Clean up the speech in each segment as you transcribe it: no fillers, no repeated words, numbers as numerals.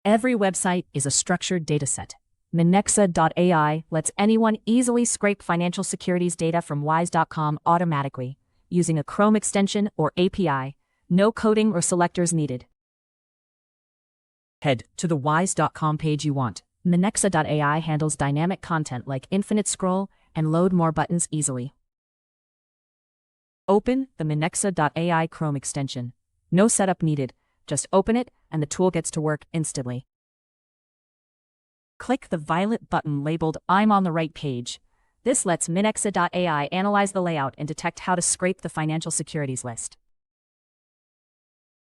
Every website is a structured dataset. Minexa.ai lets anyone easily scrape financial securities data from wise.com automatically, using a Chrome extension or API, no coding or selectors needed. Head to the wise.com page you want. Minexa.ai handles dynamic content like infinite scroll and load more buttons easily. Open the Minexa.ai Chrome extension. No setup needed, just open it and the tool gets to work instantly. Click the violet button labeled I'm on the right page. This lets Minexa.ai analyze the layout and detect how to scrape the financial securities list.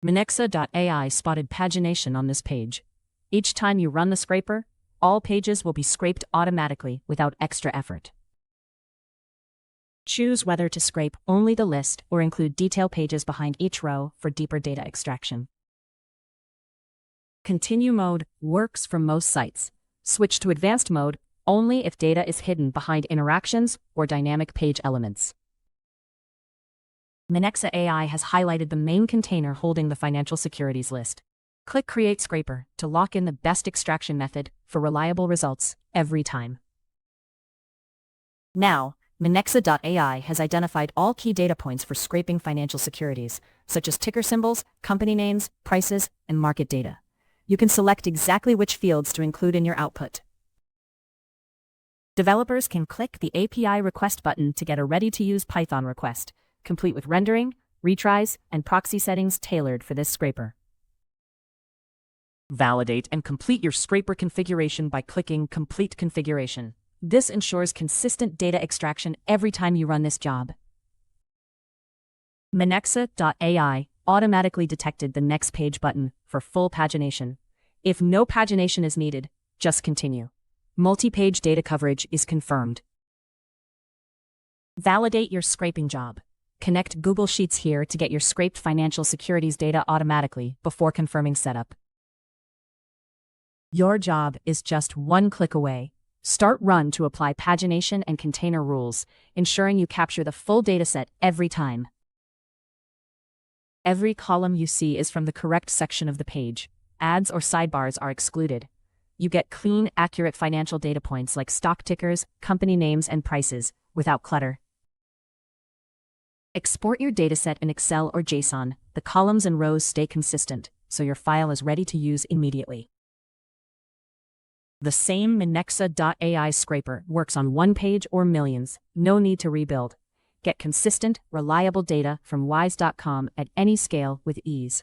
Minexa.ai spotted pagination on this page. Each time you run the scraper, all pages will be scraped automatically without extra effort. Choose whether to scrape only the list or include detail pages behind each row for deeper data extraction. Continue mode works for most sites. Switch to advanced mode only if data is hidden behind interactions or dynamic page elements. Minexa.ai has highlighted the main container holding the financial securities list. Click Create Scraper to lock in the best extraction method for reliable results every time. Now, Minexa.ai has identified all key data points for scraping financial securities, such as ticker symbols, company names, prices, and market data. You can select exactly which fields to include in your output. Developers can click the API request button to get a ready-to-use Python request, complete with rendering, retries, and proxy settings tailored for this scraper. Validate and complete your scraper configuration by clicking Complete Configuration. This ensures consistent data extraction every time you run this job. Minexa.ai automatically detected the Next Page button for full pagination. If no pagination is needed, just continue. Multi-page data coverage is confirmed. Validate your scraping job. Connect Google Sheets here to get your scraped financial securities data automatically before confirming setup. Your job is just one click away. Start Run to apply pagination and container rules, ensuring you capture the full dataset every time. Every column you see is from the correct section of the page. Ads or sidebars are excluded. You get clean, accurate financial data points like stock tickers, company names, and prices, without clutter. Export your dataset in Excel or JSON. The columns and rows stay consistent, so your file is ready to use immediately. The same Minexa.ai scraper works on one page or millions. No need to rebuild. Get consistent, reliable data from wise.com at any scale with ease.